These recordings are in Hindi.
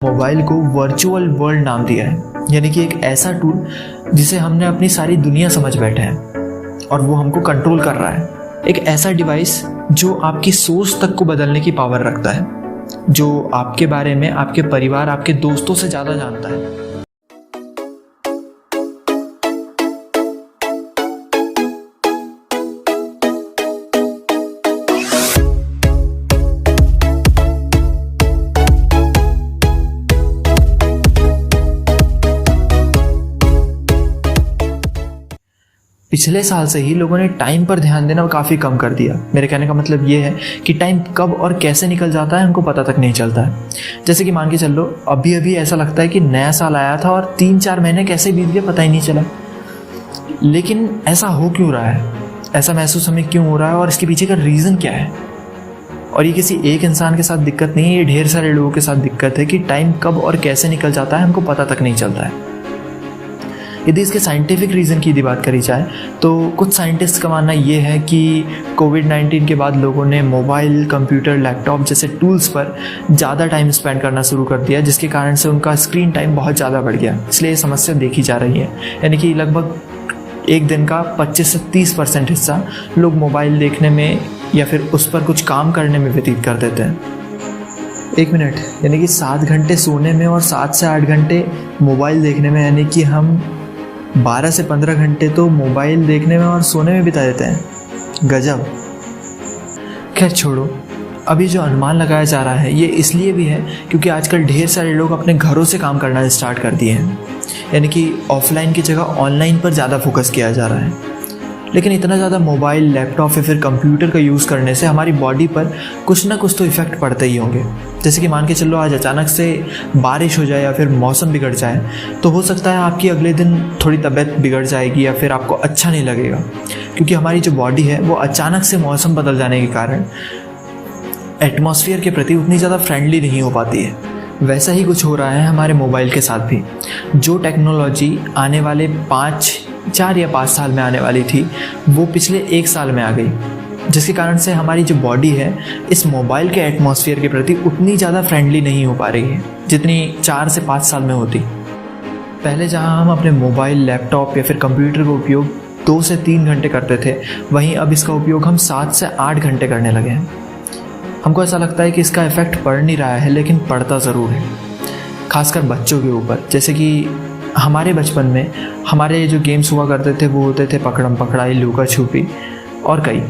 मोबाइल को वर्चुअल वर्ल्ड नाम दिया है, यानी कि एक ऐसा टूल जिसे हमने अपनी सारी दुनिया समझ बैठे हैं और वो हमको कंट्रोल कर रहा है। एक ऐसा डिवाइस जो आपकी सोच तक को बदलने की पावर रखता है, जो आपके बारे में आपके परिवार, आपके दोस्तों से ज़्यादा जानता है। पिछले साल से ही लोगों ने टाइम पर ध्यान देना काफ़ी कम कर दिया। मेरे कहने का मतलब ये है कि टाइम कब और कैसे निकल जाता है हमको पता तक नहीं चलता है। जैसे कि मान के चल लो, अभी अभी ऐसा लगता है कि नया साल आया था और 3-4 महीने कैसे बीत गए पता ही नहीं चला। लेकिन ऐसा हो क्यों रहा है, ऐसा महसूस हमें क्यों हो रहा है और इसके पीछे का रीज़न क्या है? और ये किसी एक इंसान के साथ दिक्कत नहीं है, ये ढेर सारे लोगों के साथ दिक्कत है कि टाइम कब और कैसे निकल जाता है हमको पता तक नहीं चलता है। यदि इसके साइंटिफिक रीज़न की यदि बात करी जाए तो कुछ साइंटिस्ट का मानना ये है कि कोविड-19 के बाद लोगों ने मोबाइल, कंप्यूटर, लैपटॉप जैसे टूल्स पर ज़्यादा टाइम स्पेंड करना शुरू कर दिया, जिसके कारण से उनका स्क्रीन टाइम बहुत ज़्यादा बढ़ गया। इसलिए ये समस्या देखी जा रही है, यानी कि लगभग एक दिन का 25 से 30% हिस्सा लोग मोबाइल देखने में या फिर उस पर कुछ काम करने में व्यतीत कर देते हैं। 1 मिनट, यानी कि 7 घंटे सोने में और 7 से 8 घंटे मोबाइल देखने में, यानी कि हम 12 से 15 घंटे तो मोबाइल देखने में और सोने में बिता देते हैं। गजब। खैर छोड़ो, अभी जो अनुमान लगाया जा रहा है ये इसलिए भी है क्योंकि आजकल ढेर सारे लोग अपने घरों से काम करना स्टार्ट कर दिए हैं, यानी कि ऑफलाइन की जगह ऑनलाइन पर ज़्यादा फोकस किया जा रहा है। लेकिन इतना ज़्यादा मोबाइल, लैपटॉप या फिर कंप्यूटर का यूज़ करने से हमारी बॉडी पर कुछ ना कुछ तो इफ़ेक्ट पड़ते ही होंगे। जैसे कि मान के चलो आज अचानक से बारिश हो जाए या फिर मौसम बिगड़ जाए तो हो सकता है आपकी अगले दिन थोड़ी तबीयत बिगड़ जाएगी या फिर आपको अच्छा नहीं लगेगा, क्योंकि हमारी जो बॉडी है वो अचानक से मौसम बदल जाने के कारण एटमॉस्फेयर के प्रति उतनी ज़्यादा फ्रेंडली नहीं हो पाती है। वैसा ही कुछ हो रहा है हमारे मोबाइल के साथ भी। जो टेक्नोलॉजी आने वाले 4 या 5 साल में आने वाली थी वो पिछले 1 साल में आ गई, जिसके कारण से हमारी जो बॉडी है इस मोबाइल के एटमॉस्फेयर के प्रति उतनी ज़्यादा फ्रेंडली नहीं हो पा रही है जितनी 4 से 5 साल में होती। पहले जहां हम अपने मोबाइल, लैपटॉप या फिर कंप्यूटर का उपयोग 2 से 3 घंटे करते थे, वहीं अब इसका उपयोग हम 7 से 8 घंटे करने लगे हैं। हमको ऐसा लगता है कि इसका इफ़ेक्ट पड़ नहीं रहा है, लेकिन पड़ता ज़रूर है, खासकर बच्चों के ऊपर। जैसे कि हमारे बचपन में हमारे जो गेम्स हुआ करते थे वो होते थे पकड़म पकड़ाई, लुका छुपी और कई।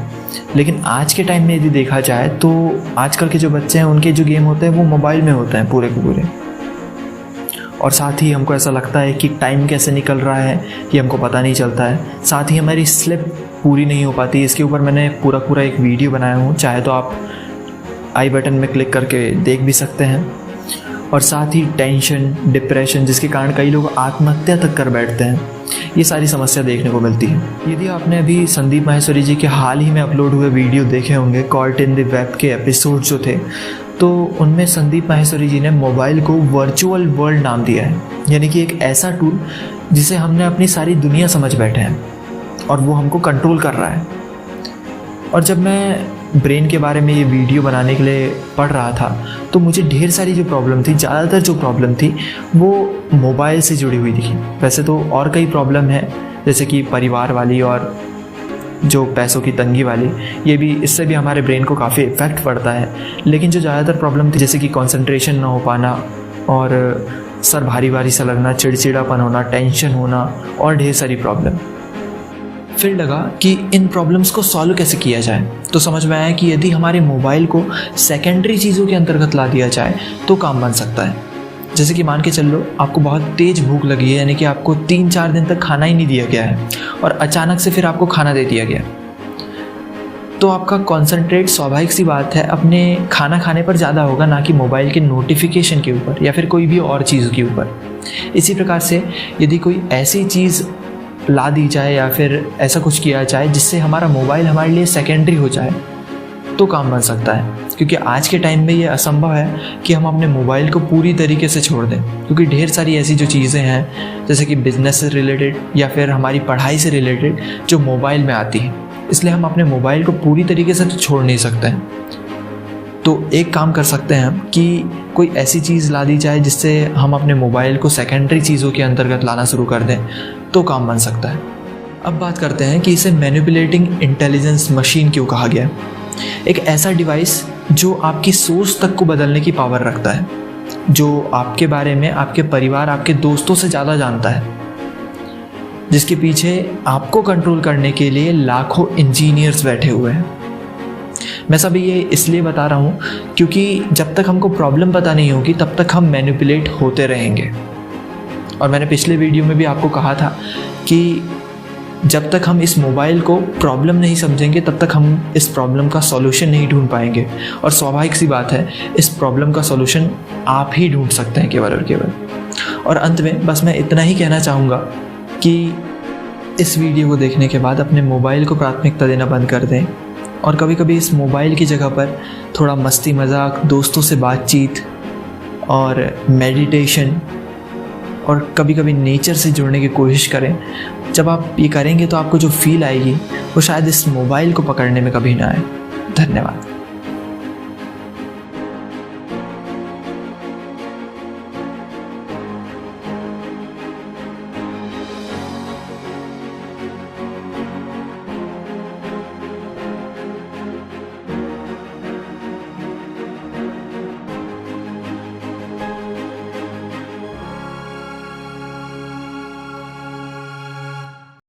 लेकिन आज के टाइम में यदि देखा जाए तो आजकल के जो बच्चे हैं उनके जो गेम होते हैं वो मोबाइल में होते हैं पूरे के पूरे। और साथ ही हमको ऐसा लगता है कि टाइम कैसे निकल रहा है ये हमको पता नहीं चलता है। साथ ही हमारी स्लीप पूरी नहीं हो पाती। इसके ऊपर मैंने पूरा एक वीडियो बनाया हूँ, चाहे तो आप आई बटन में क्लिक करके देख भी सकते हैं। और साथ ही टेंशन, डिप्रेशन, जिसके कारण कई लोग आत्महत्या तक कर बैठते हैं, ये सारी समस्या देखने को मिलती है। यदि आपने अभी संदीप माहेश्वरी जी के हाल ही में अपलोड हुए वीडियो देखे होंगे, कॉट इन द वेब के एपिसोड जो थे, तो उनमें संदीप माहेश्वरी जी ने मोबाइल को वर्चुअल वर्ल्ड नाम दिया है, यानी कि एक ऐसा टूल जिसे हमने अपनी सारी दुनिया समझ बैठे हैं और वो हमको कंट्रोल कर रहा है। और जब मैं ब्रेन के बारे में ये वीडियो बनाने के लिए पढ़ रहा था तो मुझे ढेर सारी जो प्रॉब्लम थी, ज़्यादातर जो प्रॉब्लम थी वो मोबाइल से जुड़ी हुई दिखी। वैसे तो और कई प्रॉब्लम है, जैसे कि परिवार वाली और जो पैसों की तंगी वाली, ये भी, इससे भी हमारे ब्रेन को काफ़ी इफ़ेक्ट पड़ता है। लेकिन जो ज़्यादातर प्रॉब्लम थी, जैसे कि कंसंट्रेशन ना हो पाना और सर भारी भारी सा लगना, चिड़चिड़ापन होना, टेंशन होना और ढेर सारी प्रॉब्लम। फिर लगा कि इन प्रॉब्लम्स को सॉल्व कैसे किया जाए, तो समझ में आया कि यदि हमारे मोबाइल को सेकेंडरी चीज़ों के अंतर्गत ला दिया जाए तो काम बन सकता है। जैसे कि मान के चल लो आपको बहुत तेज़ भूख लगी है, यानी कि आपको 3-4 दिन तक खाना ही नहीं दिया गया है और अचानक से फिर आपको खाना दे दिया गया, तो आपका कॉन्सेंट्रेट स्वाभाविक सी बात है अपने खाना खाने पर ज़्यादा होगा, ना कि मोबाइल के नोटिफिकेशन के ऊपर या फिर कोई भी और चीज़ के ऊपर। इसी प्रकार से यदि कोई ऐसी चीज़ ला दी जाए या फिर ऐसा कुछ किया जाए जिससे हमारा मोबाइल हमारे लिए सेकेंडरी हो जाए तो काम बन सकता है। क्योंकि आज के टाइम में ये असंभव है कि हम अपने मोबाइल को पूरी तरीके से छोड़ दें, क्योंकि ढेर सारी ऐसी जो चीज़ें हैं जैसे कि बिजनेस से रिलेटेड या फिर हमारी पढ़ाई से रिलेटेड जो मोबाइल में आती हैं, इसलिए हम अपने मोबाइल को पूरी तरीके से तो छोड़ नहीं सकते हैं। तो एक काम कर सकते हैं हम कि कोई ऐसी चीज़ ला दी जाए जिससे हम अपने मोबाइल को सेकेंडरी चीज़ों के अंतर्गत लाना शुरू कर दें, तो काम बन सकता है। अब बात करते हैं कि इसे मैनिपुलेटिंग इंटेलिजेंस मशीन क्यों कहा गया है। एक ऐसा डिवाइस जो आपकी सोच तक को बदलने की पावर रखता है, जो आपके बारे में आपके परिवार, आपके दोस्तों से ज़्यादा जानता है, जिसके पीछे आपको कंट्रोल करने के लिए लाखों इंजीनियर्स बैठे हुए हैं। मैं सब ये इसलिए बता रहा हूँ क्योंकि जब तक हमको प्रॉब्लम पता नहीं होगी तब तक हम मैनिपुलेट होते रहेंगे। और मैंने पिछले वीडियो में भी आपको कहा था कि जब तक हम इस मोबाइल को प्रॉब्लम नहीं समझेंगे तब तक हम इस प्रॉब्लम का सॉल्यूशन नहीं ढूंढ पाएंगे। और स्वाभाविक सी बात है, इस प्रॉब्लम का सॉल्यूशन आप ही ढूंढ सकते हैं केवल और केवल। और अंत में बस मैं इतना ही कहना चाहूँगा कि इस वीडियो को देखने के बाद अपने मोबाइल को प्राथमिकता देना बंद कर दें और कभी कभी इस मोबाइल की जगह पर थोड़ा मस्ती मजाक, दोस्तों से बातचीत और मेडिटेशन और कभी कभी नेचर से जुड़ने की कोशिश करें। जब आप ये करेंगे तो आपको जो फील आएगी वो शायद इस मोबाइल को पकड़ने में कभी ना आए। धन्यवाद।